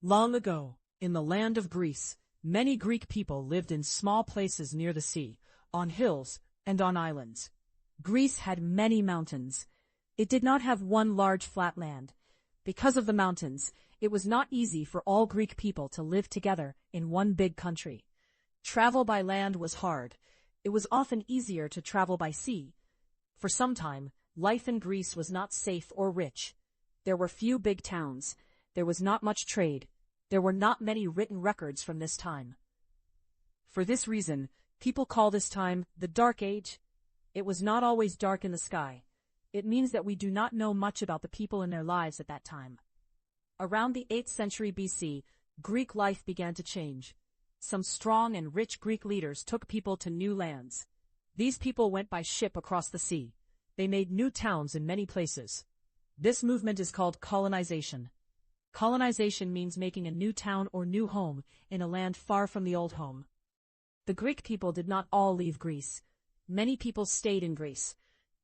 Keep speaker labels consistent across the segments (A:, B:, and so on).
A: Long ago, in the land of Greece, many Greek people lived in small places near the sea, on hills, and on islands. Greece had many mountains. It did not have one large flat land. Because of the mountains, it was not easy for all Greek people to live together in one big country. Travel by land was hard. It was often easier to travel by sea. For some time, life in Greece was not safe or rich. There were few big towns. There was not much trade. There were not many written records from this time. For this reason, people call this time the Dark Age. It was not always dark in the sky. It means that we do not know much about the people in their lives at that time. Around the 8th century BC, Greek life began to change. Some strong and rich Greek leaders took people to new lands. These people went by ship across the sea. They made new towns in many places. This movement is called colonization. Colonization means making a new town or new home in a land far from the old home. The Greek people did not all leave Greece. Many people stayed in Greece,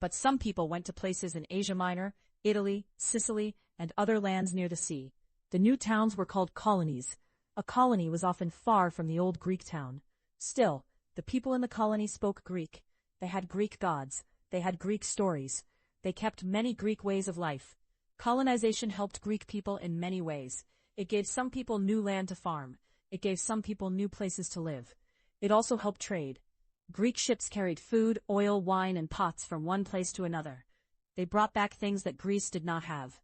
A: but some people went to places in Asia Minor, Italy, Sicily, and other lands near the sea. The new towns were called colonies. A colony was often far from the old Greek town. Still, the people in the colony spoke Greek. They had Greek gods. They had Greek stories. They kept many Greek ways of life. Colonization helped Greek people in many ways. It gave some people new land to farm. It gave some people new places to live. It also helped trade. Greek ships carried food, oil, wine, and pots from one place to another. They brought back things that Greece did not have.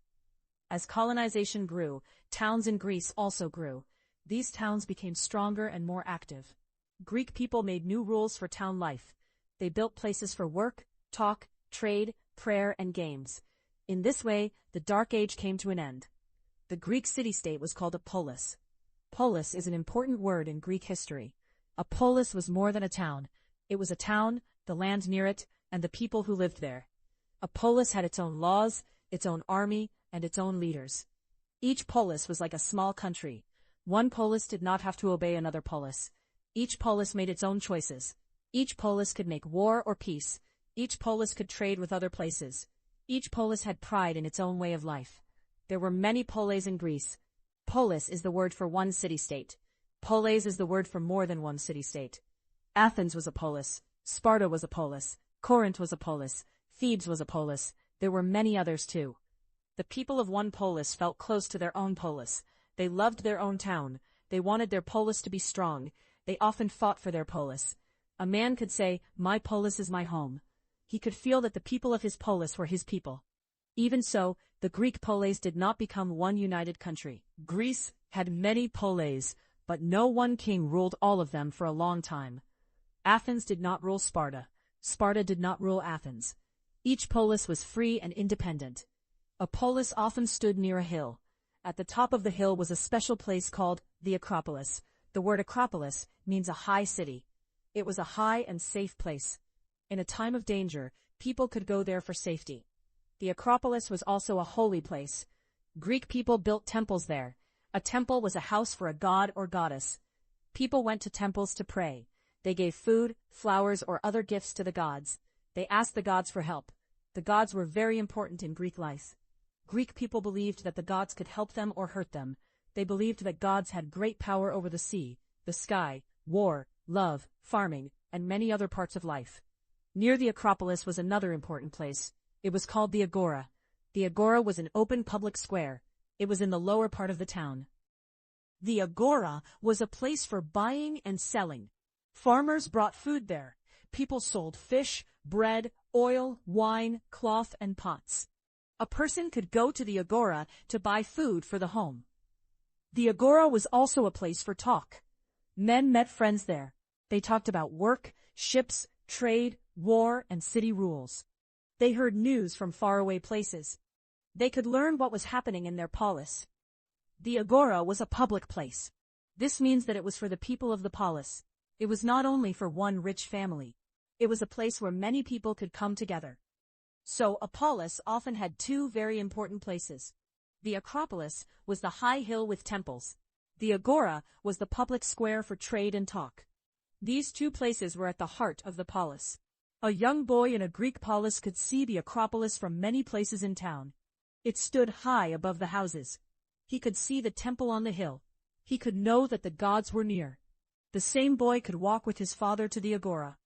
A: As colonization grew, towns in Greece also grew. These towns became stronger and more active. Greek people made new rules for town life. They built places for work, talk, trade, prayer, and games. In this way, the Dark Age came to an end. The Greek city-state was called a polis. Polis is an important word in Greek history. A polis was more than a town. It was a town, the land near it, and the people who lived there. A polis had its own laws, its own army, and its own leaders. Each polis was like a small country. One polis did not have to obey another polis. Each polis made its own choices. Each polis could make war or peace. Each polis could trade with other places. Each polis had pride in its own way of life. There were many polis in Greece. Polis is the word for one city-state. Polis is the word for more than one city-state. Athens was a polis. Sparta was a polis. Corinth was a polis. Thebes was a polis. There were many others too. The people of one polis felt close to their own polis. They loved their own town. They wanted their polis to be strong. They often fought for their polis. A man could say, "My polis is my home." He could feel that the people of his polis were his people. Even so, the Greek polis did not become one united country. Greece had many polis, but no one king ruled all of them for a long time. Athens did not rule Sparta. Sparta did not rule Athens. Each polis was free and independent. A polis often stood near a hill. At the top of the hill was a special place called the Acropolis. The word Acropolis means a high city. It was a high and safe place. In a time of danger, people could go there for safety. The Acropolis was also a holy place. Greek people built temples there. A temple was a house for a god or goddess. People went to temples to pray. They gave food, flowers, or other gifts to the gods. They asked the gods for help. The gods were very important in Greek life. Greek people believed that the gods could help them or hurt them. They believed that gods had great power over the sea, the sky, war, love, farming, and many other parts of life. Near the Acropolis was another important place. It was called the Agora. The Agora was an open public square. It was in the lower part of the town. The Agora was a place for buying and selling. Farmers brought food there. People sold fish, bread, oil, wine, cloth, and pots. A person could go to the Agora to buy food for the home. The Agora was also a place for talk. Men met friends there. They talked about work, ships, trade, war, and city rules. They heard news from faraway places. They could learn what was happening in their polis. The Agora was a public place. This means that it was for the people of the polis. It was not only for one rich family. It was a place where many people could come together. So, a polis often had two very important places. The Acropolis was the high hill with temples. The Agora was the public square for trade and talk. These two places were at the heart of the polis. A young boy in a Greek polis could see the Acropolis from many places in town. It stood high above the houses. He could see the temple on the hill. He could know that the gods were near. The same boy could walk with his father to the agora.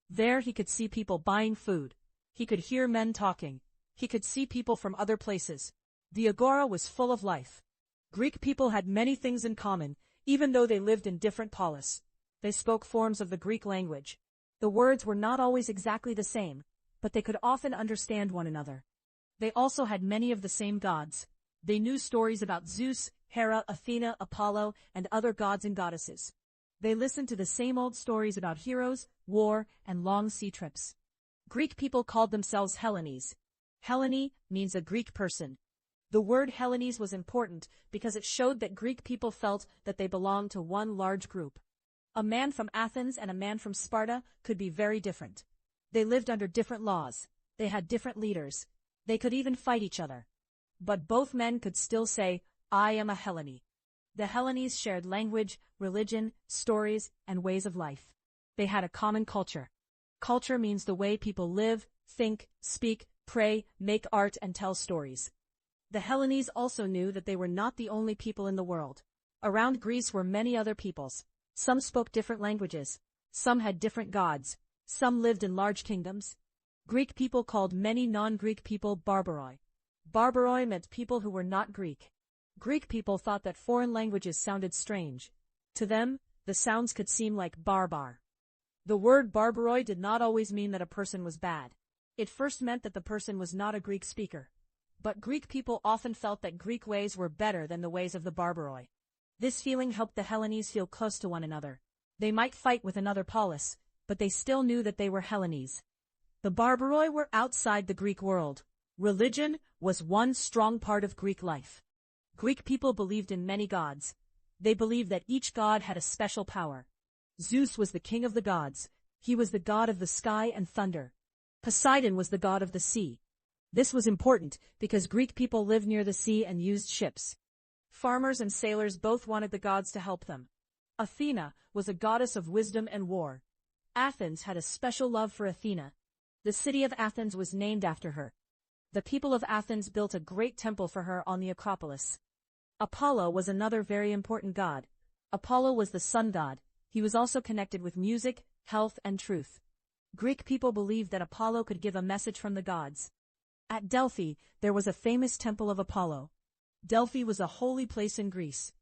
A: There he could see people buying food. He could hear men talking. He could see people from other places. The agora was full of life. Greek people had many things in common, even though they lived in different polis. They spoke forms of the Greek language. The words were not always exactly the same, but they could often understand one another. They also had many of the same gods. They knew stories about Zeus, Hera, Athena, Apollo, and other gods and goddesses. They listened to the same old stories about heroes, war, and long sea trips. Greek people called themselves Hellenes. Hellene means a Greek person. The word Hellenes was important because it showed that Greek people felt that they belonged to one large group. A man from Athens and a man from Sparta could be very different. They lived under different laws. They had different leaders. They could even fight each other. But both men could still say, I am a Hellene. The Hellenes shared language, religion, stories, and ways of life. They had a common culture. Culture means the way people live, think, speak, pray, make art, and tell stories. The Hellenes also knew that they were not the only people in the world. Around Greece were many other peoples. Some spoke different languages. Some had different gods. Some lived in large kingdoms. Greek people called many non-Greek people barbaroi. Barbaroi meant people who were not Greek. Greek people thought that foreign languages sounded strange. To them, the sounds could seem like barbar. The word barbaroi did not always mean that a person was bad. It first meant that the person was not a Greek speaker. But Greek people often felt that Greek ways were better than the ways of the barbaroi. This feeling helped the Hellenes feel close to one another. They might fight with another polis, but they still knew that they were Hellenes. The barbaroi were outside the Greek world. Religion was one strong part of Greek life. Greek people believed in many gods. They believed that each god had a special power. Zeus was the king of the gods. He was the god of the sky and thunder. Poseidon was the god of the sea. This was important because Greek people lived near the sea and used ships. Farmers and sailors both wanted the gods to help them. Athena was a goddess of wisdom and war. Athens had a special love for Athena. The city of Athens was named after her. The people of Athens built a great temple for her on the Acropolis. Apollo was another very important god. Apollo was the sun god. He was also connected with music, health, and truth. Greek people believed that Apollo could give a message from the gods. At Delphi, there was a famous temple of Apollo. Delphi was a holy place in Greece.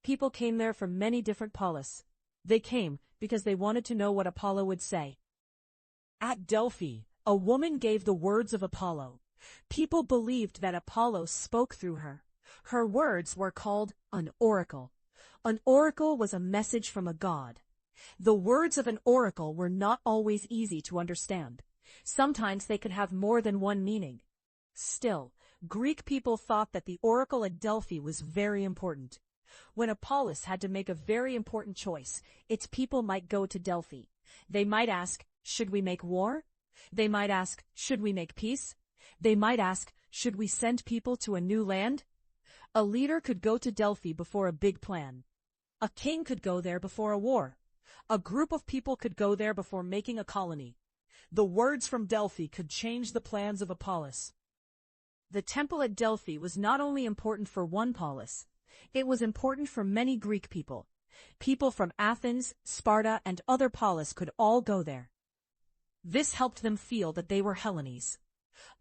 A: People came there from many different polis. They came because they wanted to know what Apollo would say. At Delphi, a woman gave the words of Apollo. People believed that Apollo spoke through her. Her words were called an oracle. An oracle was a message from a god. The words of an oracle were not always easy to understand. Sometimes they could have more than one meaning. Still, Greek people thought that the oracle at Delphi was very important. When a polis had to make a very important choice, its people might go to Delphi. They might ask, should we make war? They might ask, should we make peace? They might ask, should we send people to a new land? A leader could go to Delphi before a big plan. A king could go there before a war. A group of people could go there before making a colony. The words from Delphi could change the plans of a polis. The temple at Delphi was not only important for one polis. It was important for many Greek people. People from Athens, Sparta, and other polis could all go there. This helped them feel that they were Hellenes.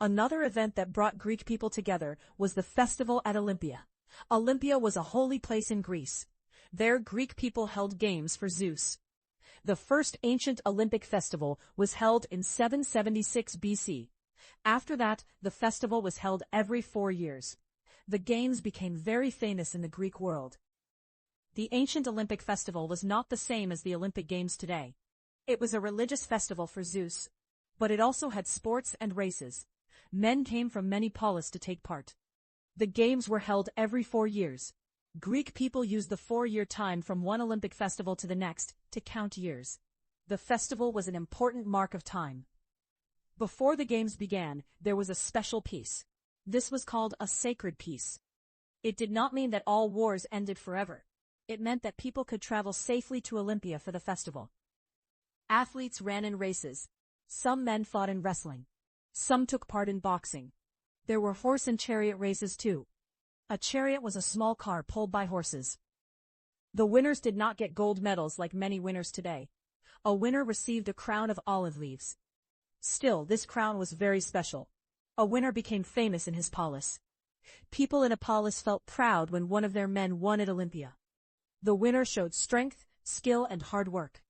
A: Another event that brought Greek people together was the festival at Olympia. Olympia was a holy place in Greece. There Greek people held games for Zeus. The first ancient Olympic festival was held in 776 BC. After that, the festival was held every 4 years. The games became very famous in the Greek world. The ancient Olympic festival was not the same as the Olympic Games today. It was a religious festival for Zeus. But it also had sports and races. Men came from many polis to take part. The games were held every 4 years. Greek people used the 4-year time from one Olympic festival to the next to count years. The festival was an important mark of time. Before the games began, there was a special peace. This was called a sacred peace. It did not mean that all wars ended forever. It meant that people could travel safely to Olympia for the festival. Athletes ran in races. Some men fought in wrestling. Some took part in boxing. There were horse and chariot races too. A chariot was a small car pulled by horses. The winners did not get gold medals like many winners today. A winner received a crown of olive leaves. Still, this crown was very special. A winner became famous in his polis. People in a polis felt proud when one of their men won at Olympia. The winner showed strength, skill, and hard work.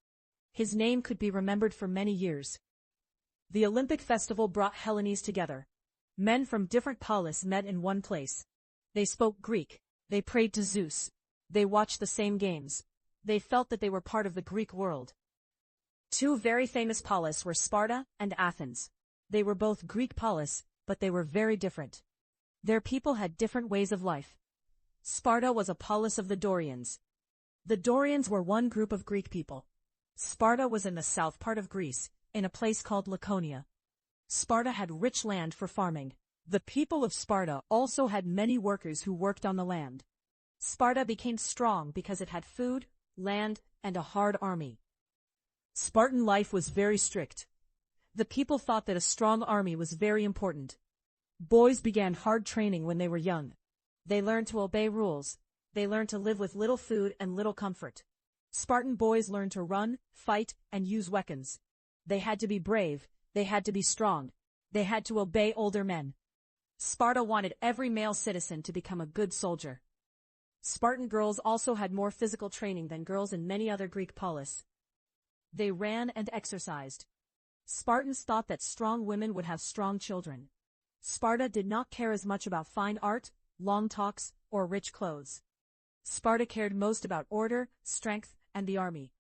A: His name could be remembered for many years. The Olympic festival brought Hellenes together. Men from different polis met in one place. They spoke Greek. They prayed to Zeus. They watched the same games. They felt that they were part of the Greek world. Two very famous polis were Sparta and Athens. They were both Greek polis, but they were very different. Their people had different ways of life. Sparta was a polis of the Dorians. The Dorians were one group of Greek people. Sparta was in the south part of Greece, in a place called Laconia. Sparta had rich land for farming. The people of Sparta also had many workers who worked on the land. Sparta became strong because it had food, land, and a hard army. Spartan life was very strict. The people thought that a strong army was very important. Boys began hard training when they were young. They learned to obey rules. They learned to live with little food and little comfort. Spartan boys learned to run, fight, and use weapons. They had to be brave. They had to be strong. They had to obey older men. Sparta wanted every male citizen to become a good soldier. Spartan girls also had more physical training than girls in many other Greek polis. They ran and exercised. Spartans thought that strong women would have strong children. Sparta did not care as much about fine art, long talks, or rich clothes. Sparta cared most about order, strength, and the army.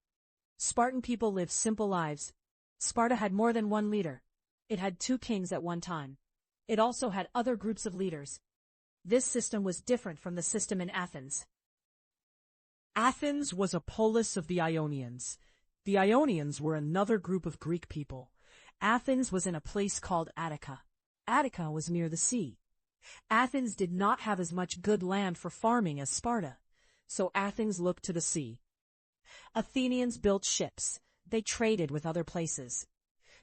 A: Spartan people lived simple lives. Sparta had more than one leader. It had 2 kings at one time. It also had other groups of leaders. This system was different from the system in Athens.
B: Athens was a polis of the Ionians. The Ionians were another group of Greek people.
A: Athens was in a place called Attica. Attica was near the sea. Athens did not have as much good land for farming as Sparta, so Athens looked to the sea. Athenians built ships. They traded with other places.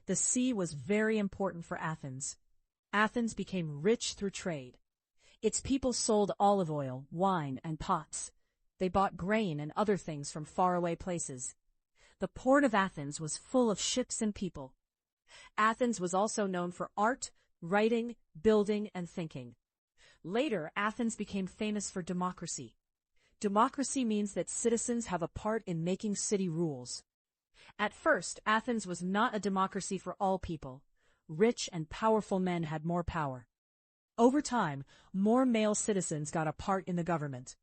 A: The sea was very important for Athens. Athens became rich through trade. Its people sold olive oil, wine, and pots. They bought grain and other things from faraway places. The port of Athens was full of ships and people. Athens was also known for art, writing, building, and thinking. Later, Athens became famous for democracy. Democracy means that citizens have a part in making city rules. At first, Athens was not a democracy for all people. Rich and powerful men had more power. Over time, more male citizens got a part in the government.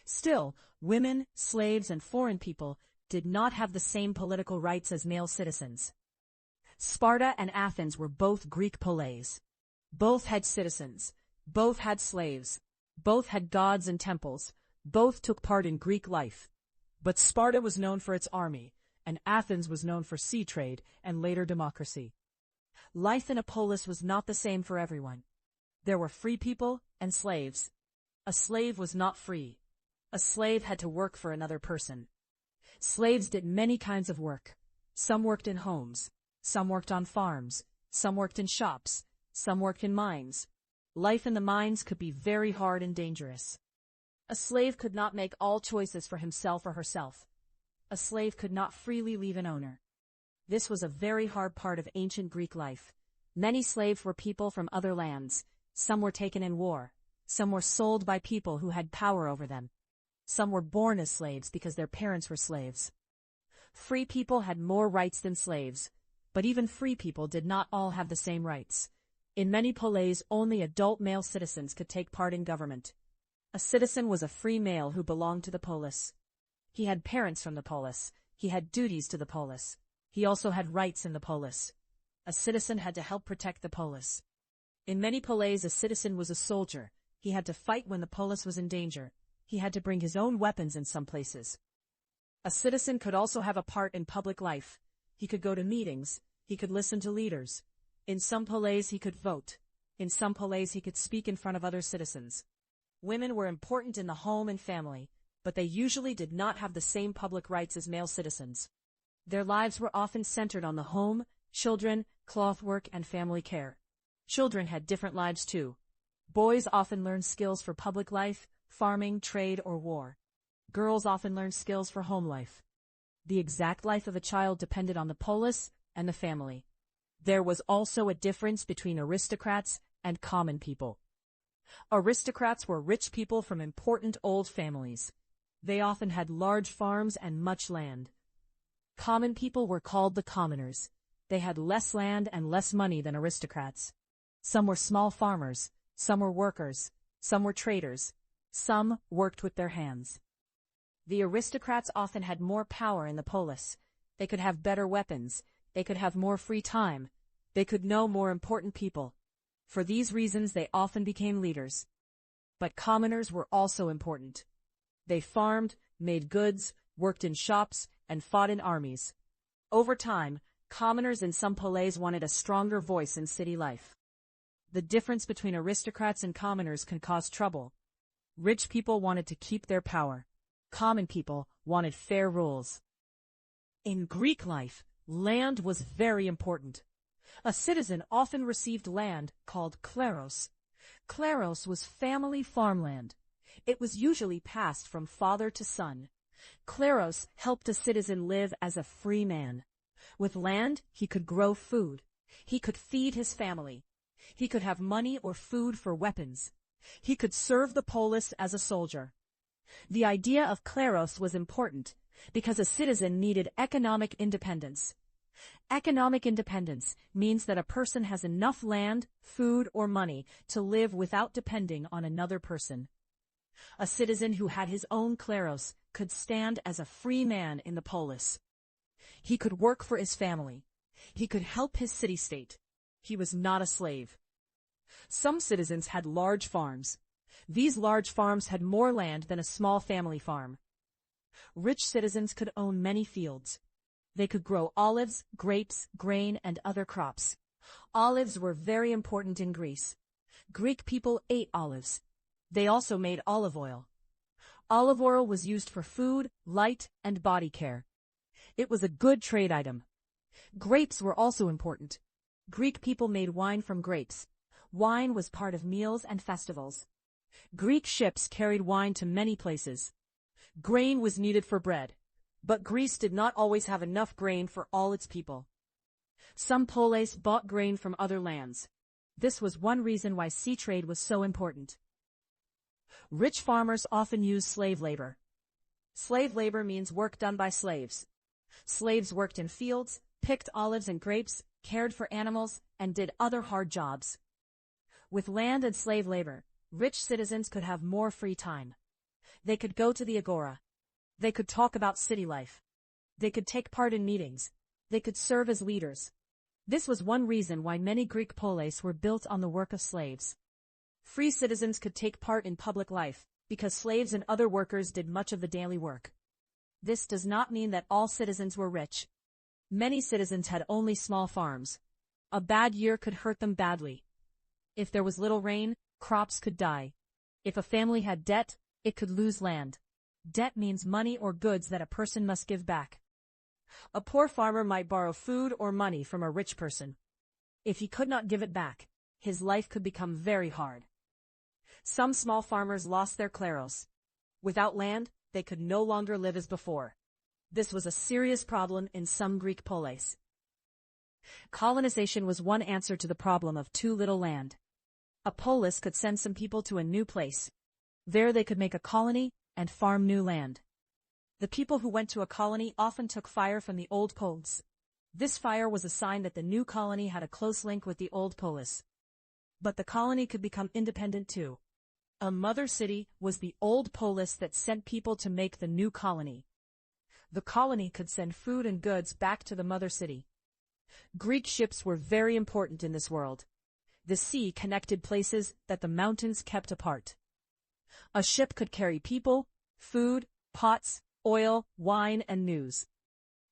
A: Still, women, slaves, and foreign people did not have the same political rights as male citizens. Sparta and Athens were both Greek polis. Both had citizens. Both had slaves. Both had gods and temples. Both took part in Greek life. But Sparta was known for its army, and Athens was known for sea trade and later democracy. Life in a polis was not the same for everyone. There were free people and slaves. A slave was not free. A slave had to work for another person. Slaves did many kinds of work. Some worked in homes. Some worked on farms. Some worked in shops. Some worked in mines. Life in the mines could be very hard and dangerous. A slave could not make all choices for himself or herself. A slave could not freely leave an owner. This was a very hard part of ancient Greek life. Many slaves were people from other lands. Some were taken in war. Some were sold by people who had power over them. Some were born as slaves because their parents were slaves. Free people had more rights than slaves, but even free people did not all have the same rights. In many polis, only adult male citizens could take part in government. A citizen was a free male who belonged to the polis. He had parents from the polis. He had duties to the polis. He also had rights in the polis. A citizen had to help protect the polis. In many polis, a citizen was a soldier. He had to fight when the polis was in danger. He had to bring his own weapons in some places. A citizen could also have a part in public life. He could go to meetings. He could listen to leaders. In some polis, he could vote. In some polis, he could speak in front of other citizens. Women were important in the home and family, but they usually did not have the same public rights as male citizens. Their lives were often centered on the home, children, cloth work, and family care. Children had different lives too. Boys often learned skills for public life, farming, trade, or war. Girls often learned skills for home life. The exact life of a child depended on the polis and the family. There was also a difference between aristocrats and common people. Aristocrats were rich people from important old families. They often had large farms and much land. Common people were called the commoners. They had less land and less money than aristocrats. Some were small farmers, some were workers, some were traders, some worked with their hands. The aristocrats often had more power in the polis. They could have better weapons, they could have more free time, they could know more important people. For these reasons they often became leaders. But commoners were also important. They farmed, made goods, worked in shops, and fought in armies. Over time, commoners in some polis wanted a stronger voice in city life. The difference between aristocrats and commoners can cause trouble. Rich people wanted to keep their power. Common people wanted fair rules. In Greek life, land was very important. A citizen often received land called kleros. Kleros was family farmland. It was usually passed from father to son. Kleros helped a citizen live as a free man. With land, he could grow food. He could feed his family. He could have money or food for weapons. He could serve the polis as a soldier. The idea of kleros was important because a citizen needed economic independence. Economic independence means that a person has enough land, food, or money to live without depending on another person. A citizen who had his own kleros could stand as a free man in the polis. He could work for his family. He could help his city-state. He was not a slave. Some citizens had large farms. These large farms had more land than a small family farm. Rich citizens could own many fields. They could grow olives, grapes, grain, and other crops. Olives were very important in Greece. Greek people ate olives. They also made olive oil. Olive oil was used for food, light, and body care. It was a good trade item. Grapes were also important. Greek people made wine from grapes. Wine was part of meals and festivals. Greek ships carried wine to many places. Grain was needed for bread, but Greece did not always have enough grain for all its people. Some polis bought grain from other lands. This was one reason why sea trade was so important. Rich farmers often used slave labor. Slave labor means work done by slaves. Slaves worked in fields, picked olives and grapes, cared for animals, and did other hard jobs. With land and slave labor, rich citizens could have more free time. They could go to the agora. They could talk about city life. They could take part in meetings. They could serve as leaders. This was one reason why many Greek polis were built on the work of slaves. Free citizens could take part in public life, because slaves and other workers did much of the daily work. This does not mean that all citizens were rich. Many citizens had only small farms. A bad year could hurt them badly. If there was little rain, crops could die. If a family had debt, it could lose land. Debt means money or goods that a person must give back. A poor farmer might borrow food or money from a rich person. If he could not give it back, his life could become very hard. Some small farmers lost their kleros. Without land, they could no longer live as before. This was a serious problem in some Greek polis. Colonization was one answer to the problem of too little land. A polis could send some people to a new place. There they could make a colony and farm new land. The people who went to a colony often took fire from the old polis. This fire was a sign that the new colony had a close link with the old polis. But the colony could become independent too. A mother city was the old polis that sent people to make the new colony. The colony could send food and goods back to the mother city. Greek ships were very important in this world. The sea connected places that the mountains kept apart. A ship could carry people, food, pots, oil, wine, and news.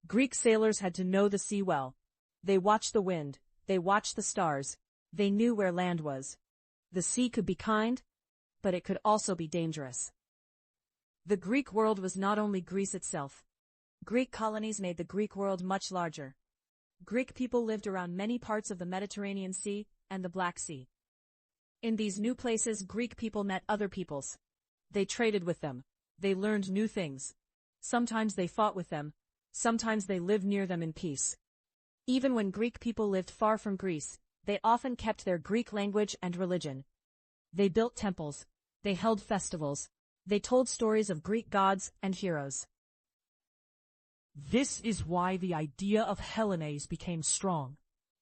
A: Greek sailors had to know the sea well. They watched the wind, they watched the stars, they knew where land was. The sea could be kind, but it could also be dangerous. The Greek world was not only Greece itself. Greek colonies made the Greek world much larger. Greek people lived around many parts of the Mediterranean Sea and the Black Sea. In these new places, Greek people met other peoples. They traded with them. They learned new things. Sometimes they fought with them. Sometimes they lived near them in peace. Even when Greek people lived far from Greece, they often kept their Greek language and religion. They built temples. They held festivals. They told stories of Greek gods and heroes.
B: This is why the idea of Hellenes became strong.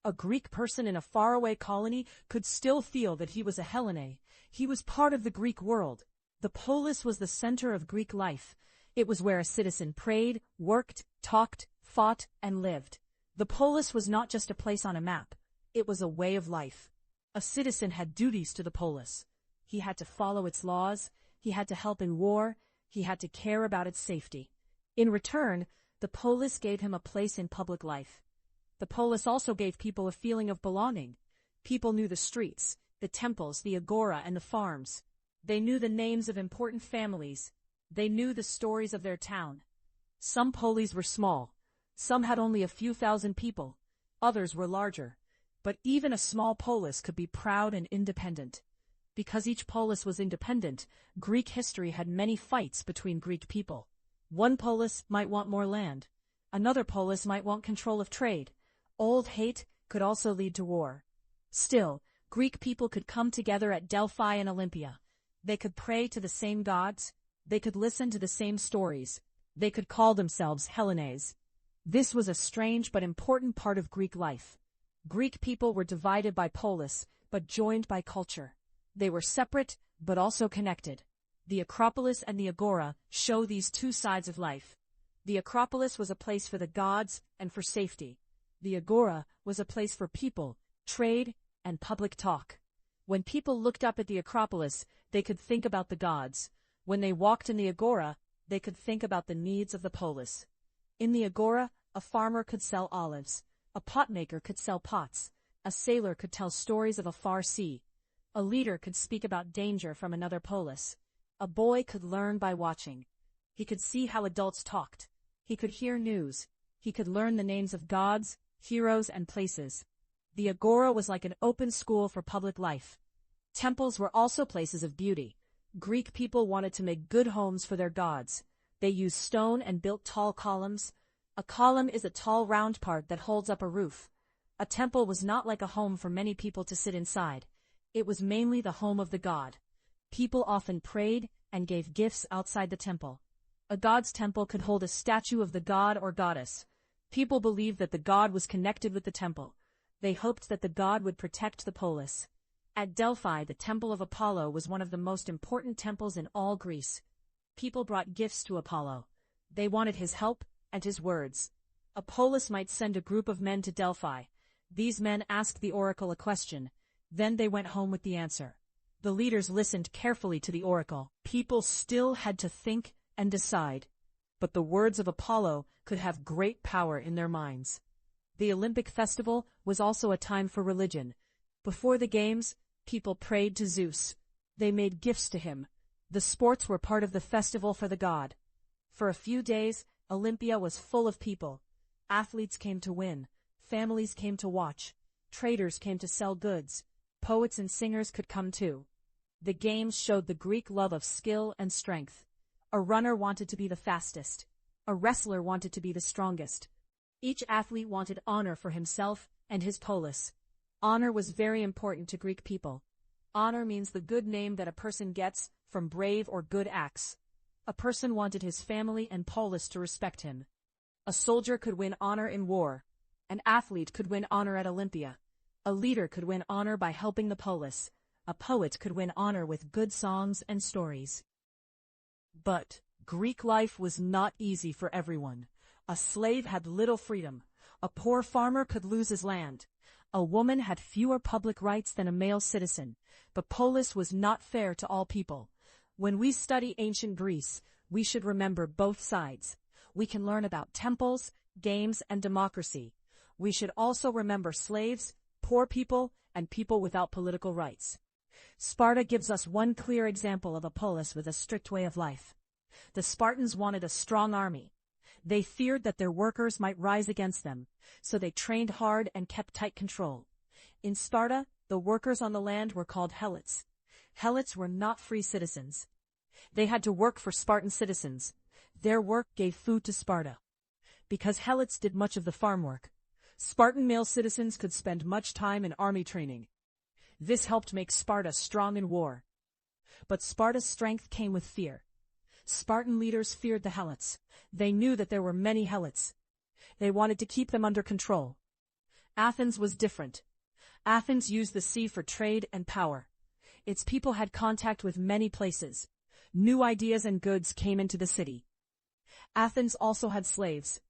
A: A Greek person in a faraway colony could still feel that he was a Hellene. He was part of the Greek world. The polis was the center of Greek life. It was where a citizen prayed, worked, talked, fought, and lived. The polis was not just a place on a map. It was a way of life. A citizen had duties to the polis. He had to follow its laws. He had to help in war. He had to care about its safety. In return, the polis gave him a place in public life. The polis also gave people a feeling of belonging. People knew the streets, the temples, the agora, and the farms. They knew the names of important families. They knew the stories of their town. Some polis were small. Some had only a few thousand people. Others were larger. But even a small polis could be proud and independent. Because each polis was independent, Greek history had many fights between Greek people. One polis might want more land. Another polis might want control of trade. Old hate could also lead to war. Still, Greek people could come together at Delphi and Olympia. They could pray to the same gods. They could listen to the same stories. They could call themselves Hellenes. This was a strange but important part of Greek life. Greek people were divided by polis, but joined by culture. They were separate, but also connected. The Acropolis and the Agora show these two sides of life. The Acropolis was a place for the gods and for safety. The Agora was a place for people, trade, and public talk. When people looked up at the Acropolis, they could think about the gods. When they walked in the Agora, they could think about the needs of the polis. In the Agora, a farmer could sell olives. A potmaker could sell pots. A sailor could tell stories of a far sea. A leader could speak about danger from another polis. A boy could learn by watching. He could see how adults talked. He could hear news. He could learn the names of gods, heroes, and places. The Agora was like an open school for public life. Temples were also places of beauty. Greek people wanted to make good homes for their gods. They used stone and built tall columns. A column is a tall round part that holds up a roof. A temple was not like a home for many people to sit inside. It was mainly the home of the god. People often prayed and gave gifts outside the temple. A god's temple could hold a statue of the god or goddess. People believed that the god was connected with the temple. They hoped that the god would protect the polis. At Delphi, the temple of Apollo was one of the most important temples in all Greece. People brought gifts to Apollo. They wanted his help and his words. A polis might send a group of men to Delphi. These men asked the oracle a question. Then they went home with the answer. The leaders listened carefully to the oracle. People still had to think and decide. But the words of Apollo could have great power in their minds. The Olympic festival was also a time for religion. Before the games, people prayed to Zeus. They made gifts to him. The sports were part of the festival for the god. For a few days, Olympia was full of people. Athletes came to win. Families came to watch. Traders came to sell goods. Poets and singers could come too. The games showed the Greek love of skill and strength. A runner wanted to be the fastest. A wrestler wanted to be the strongest. Each athlete wanted honor for himself and his polis. Honor was very important to Greek people. Honor means the good name that a person gets from brave or good acts. A person wanted his family and polis to respect him. A soldier could win honor in war. An athlete could win honor at Olympia. A leader could win honor by helping the polis. A poet could win honor with good songs and stories. But Greek life was not easy for everyone. A slave had little freedom. A poor farmer could lose his land. A woman had fewer public rights than a male citizen. The polis was not fair to all people. When we study ancient Greece, we should remember both sides. We can learn about temples, games, and democracy. We should also remember slaves, poor people, and people without political rights. Sparta gives us one clear example of a polis with a strict way of life. The Spartans wanted a strong army. They feared that their workers might rise against them, so they trained hard and kept tight control. In Sparta, The workers on the land were called helots. Helots were not free citizens. They had to work for Spartan citizens. Their work gave food to Sparta. Because helots did much of the farm work, Spartan male citizens could spend much time in army training. This helped make Sparta strong in war. But Sparta's strength came with fear. Spartan leaders feared the helots. They knew that there were many helots. They wanted to keep them under control. Athens was different. Athens used the sea for trade and power. Its people had contact with many places. New ideas and goods came into the city. Athens also had slaves.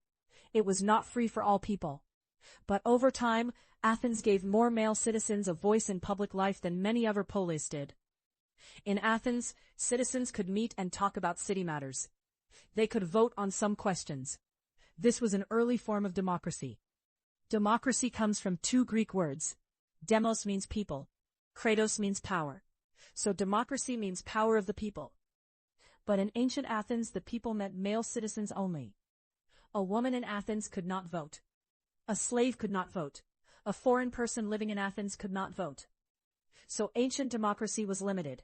A: It was not free for all people. But over time, Athens gave more male citizens a voice in public life than many other polis did. In Athens, citizens could meet and talk about city matters. They could vote on some questions. This was an early form of democracy. Democracy comes from two Greek words. Demos means people. Kratos means power. So democracy means power of the people. But in ancient Athens, the people meant male citizens only. A woman in Athens could not vote. A slave could not vote. A foreign person living in Athens could not vote. So ancient democracy was limited.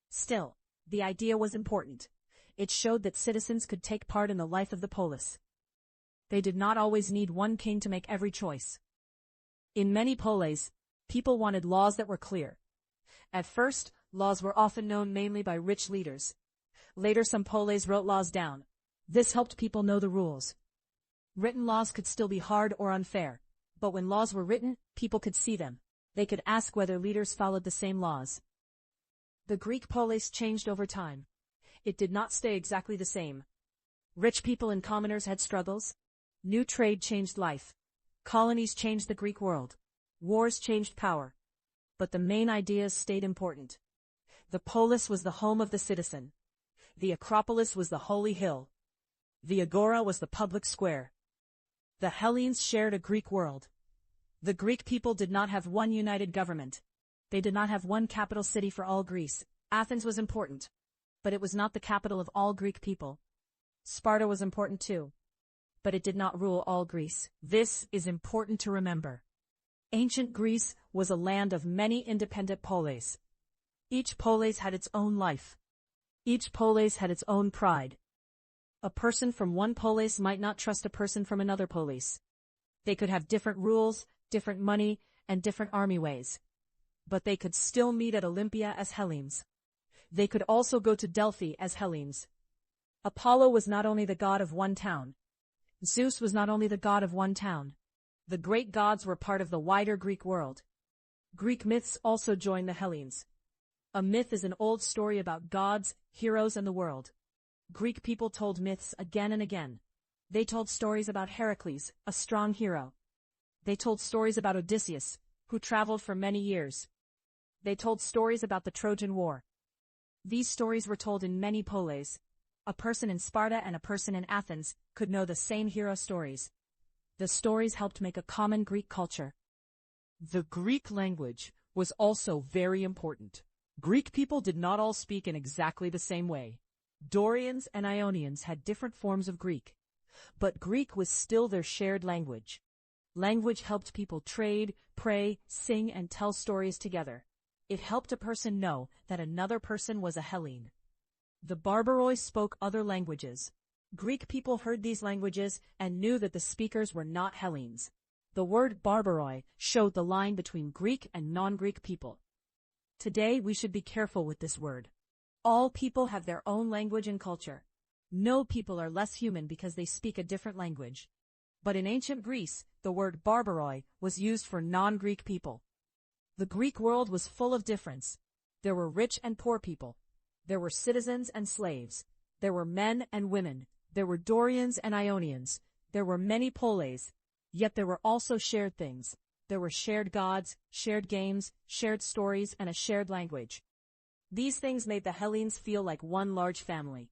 A: Still, the idea was important. It showed that citizens could take part in the life of the polis. They did not always need one king to make every choice. In many polis, people wanted laws that were clear. At first, laws were often known mainly by rich leaders. Later some polis wrote laws down. This helped people know the rules. Written laws could still be hard or unfair, but when laws were written, people could see them. They could ask whether leaders followed the same laws. The Greek polis changed over time. It did not stay exactly the same. Rich people and commoners had struggles. New trade changed life. Colonies changed the Greek world. Wars changed power. But the main ideas stayed important. The polis was the home of the citizen. The Acropolis was the holy hill. The agora was the public square. The Hellenes shared a Greek world. The Greek people did not have one united government. They did not have one capital city for all Greece. Athens was important, but it was not the capital of all Greek people. Sparta was important too, but it did not rule all Greece. This is important to remember. Ancient Greece was a land of many independent polis. Each polis had its own life. Each polis had its own pride. A person from one polis might not trust a person from another polis. They could have different rules, different money, and different army ways. But they could still meet at Olympia as Hellenes. They could also go to Delphi as Hellenes. Apollo was not only the god of one town. Zeus was not only the god of one town. The great gods were part of the wider Greek world. Greek myths also joined the Hellenes. A myth is an old story about gods, heroes, and the world. Greek people told myths again and again. They told stories about Heracles, a strong hero. They told stories about Odysseus, who traveled for many years. They told stories about the Trojan War. These stories were told in many polis. A person in Sparta and a person in Athens could know the same hero stories. The stories helped make a common Greek culture.
B: The Greek language was also very important. Greek people did not all speak in exactly the same way. Dorians and Ionians had different forms of Greek, but Greek was still their shared language. Language helped people trade, pray, sing, and tell stories together. It helped a person know that another person was a Hellene. The Barbaroi spoke other languages. Greek people heard these languages and knew that the speakers were not Hellenes. The word Barbaroi showed the line between Greek and non-Greek people. Today we should be careful with this word. All people have their own language and culture. No people are less human because they speak a different language. But in ancient Greece, the word Barbaroi was used for non-Greek people. The Greek world was full of difference. There were rich and poor people. There were citizens and slaves. There were men and women. There were Dorians and Ionians. There were many polis. Yet there were also shared things. There were shared gods, shared games, shared stories, and a shared language. These things made the Hellenes feel like one large family.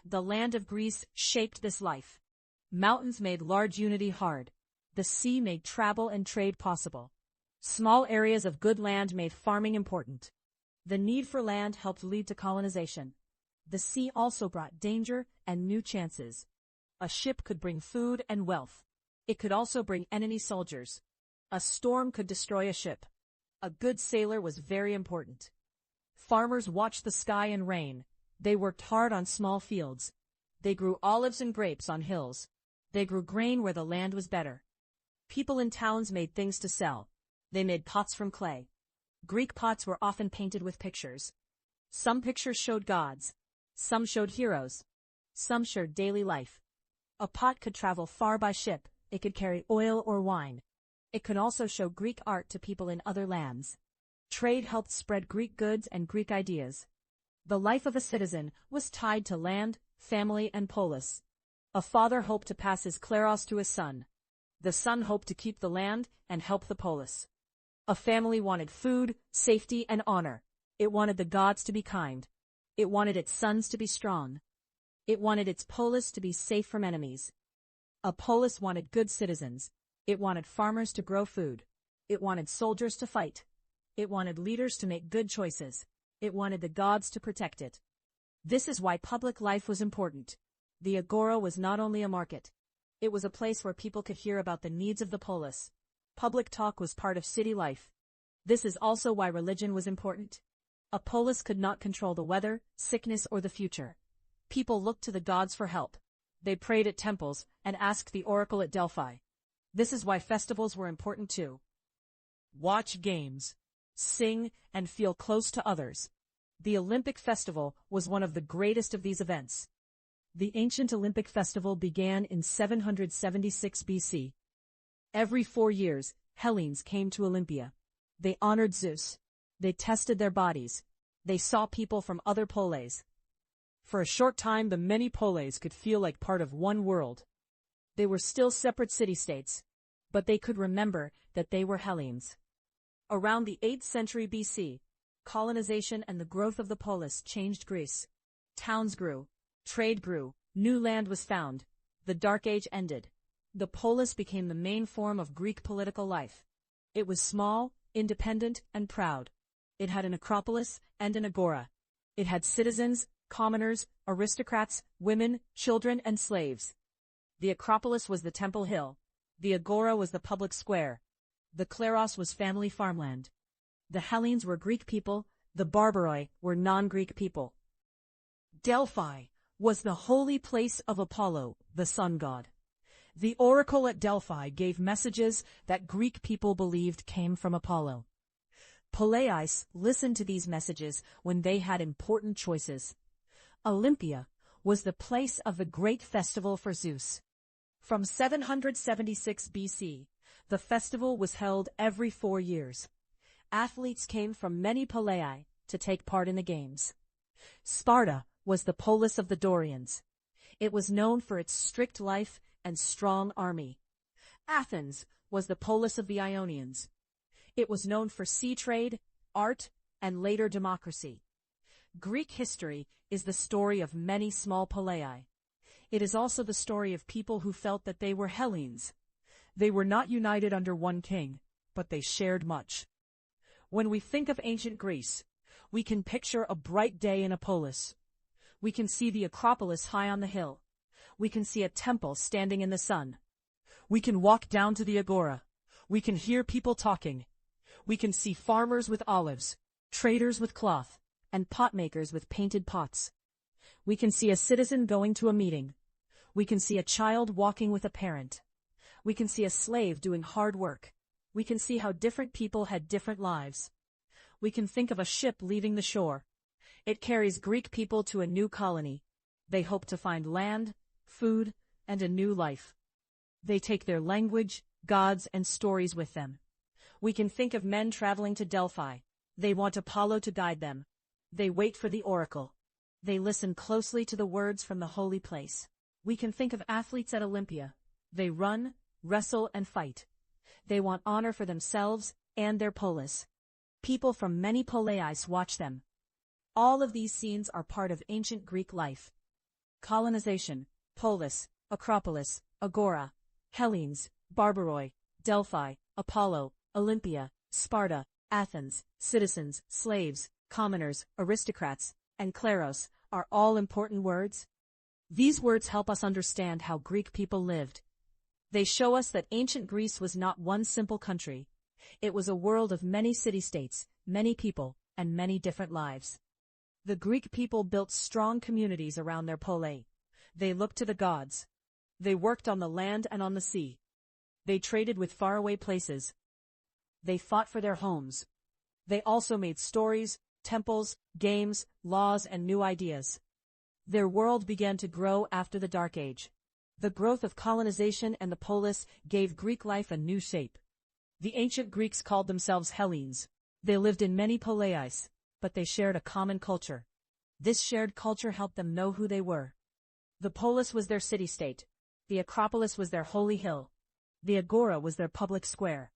B: The land of Greece shaped this life. Mountains made large unity hard. The sea made travel and trade possible. Small areas of good land made farming important. The need for land helped lead to colonization. The sea also brought danger and new chances. A ship could bring food and wealth. It could also bring enemy soldiers. A storm could destroy a ship. A good sailor was very important. Farmers watched the sky and rain. They worked hard on small fields. They grew olives and grapes on hills. They grew grain where the land was better. People in towns made things to sell. They made pots from clay. Greek pots were often painted with pictures. Some pictures showed gods. Some showed heroes. Some showed daily life. A pot could travel far by ship. It could carry oil or wine. It could also show Greek art to people in other lands. Trade helped spread Greek goods and Greek ideas. The life of a citizen was tied to land, family, and polis. A father hoped to pass his kleros to his son. The son hoped to keep the land and help the polis. A family wanted food, safety, and honor. It wanted the gods to be kind. It wanted its sons to be strong. It wanted its polis to be safe from enemies. A polis wanted good citizens. It wanted farmers to grow food. It wanted soldiers to fight. It wanted leaders to make good choices. It wanted the gods to protect it. This is why public life was important. The agora was not only a market. It was a place where people could hear about the needs of the polis. Public talk was part of city life. This is also why religion was important. A polis could not control the weather, sickness, or the future. People looked to the gods for help. They prayed at temples and asked the oracle at Delphi. This is why festivals were important too. Watch games, sing, and feel close to others. The Olympic festival was one of the greatest of these events. The ancient Olympic festival began in 776 BC. Every 4 years, Hellenes came to Olympia. They honored Zeus. They tested their bodies. They saw people from other polis. For a short time, the many polis could feel like part of one world. They were still separate city-states, but they could remember that they were Hellenes. Around the 8th century BC, colonization and the growth of the polis changed Greece. Towns grew, trade grew, new land was found, the Dark Age ended. The polis became the main form of Greek political life. It was small, independent, and proud. It had an acropolis and an agora. It had citizens, commoners, aristocrats, women, children, and slaves. The acropolis was the temple hill. The agora was the public square. The kleros was family farmland. The Hellenes were Greek people. The barbaroi were non-Greek people. Delphi was the holy place of Apollo, the sun god. The oracle at Delphi gave messages that Greek people believed came from Apollo. Poleis listened to these messages when they had important choices. Olympia was the place of the great festival for Zeus. From 776 BC, the festival was held every 4 years. Athletes came from many polei to take part in the games. Sparta was the polis of the Dorians. It was known for its strict life and strong army. Athens was the polis of the Ionians. It was known for sea trade, art, and later democracy. Greek history is the story of many small polei. It is also the story of people who felt that they were Hellenes. They were not united under one king, but they shared much. When we think of ancient Greece, we can picture a bright day in a polis. We can see the Acropolis high on the hill. We can see a temple standing in the sun. We can walk down to the agora. We can hear people talking. We can see farmers with olives, traders with cloth, and potmakers with painted pots. We can see a citizen going to a meeting. We can see a child walking with a parent. We can see a slave doing hard work. We can see how different people had different lives. We can think of a ship leaving the shore. It carries Greek people to a new colony. They hope to find land, food, and a new life. They take their language, gods, and stories with them. We can think of men traveling to Delphi. They want Apollo to guide them. They wait for the oracle. They listen closely to the words from the holy place. We can think of athletes at Olympia. They run, wrestle, and fight. They want honor for themselves and their polis. People from many poleis watch them. All of these scenes are part of ancient Greek life. Colonization, polis, acropolis, agora, Hellenes, barbaroi, Delphi, Apollo, Olympia, Sparta, Athens, citizens, slaves, commoners, aristocrats, and kleros are all important words. These words help us understand how Greek people lived. They show us that ancient Greece was not one simple country.
A: It was a world of many city-states, many people, and many different lives. The Greek people built strong communities around their polis. They looked to the gods. They worked on the land and on the sea. They traded with faraway places. They fought for their homes. They also made stories, temples, games, laws, and new ideas. Their world began to grow after the Dark Age. The growth of colonization and the polis gave Greek life a new shape. The ancient Greeks called themselves Hellenes. They lived in many poleis, but they shared a common culture. This shared culture helped them know who they were. The polis was their city-state. The Acropolis was their holy hill. The Agora was their public square.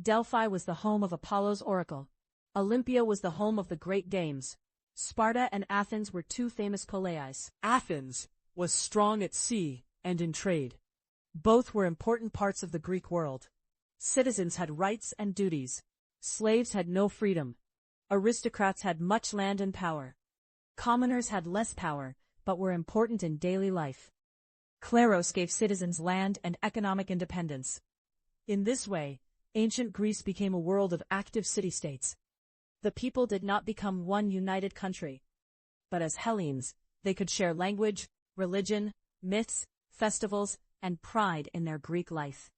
A: Delphi was the home of Apollo's oracle. Olympia was the home of the great dames. Sparta and Athens were two famous poleis.
B: Athens was strong at sea and in trade. Both were important parts of the Greek world.
A: Citizens had rights and duties. Slaves had no freedom. Aristocrats had much land and power. Commoners had less power, but were important in daily life. Kleros gave citizens land and economic independence. In this way, ancient Greece became a world of active city-states. The people did not become one united country. But as Hellenes, they could share language, religion, myths, festivals, and pride in their Greek life.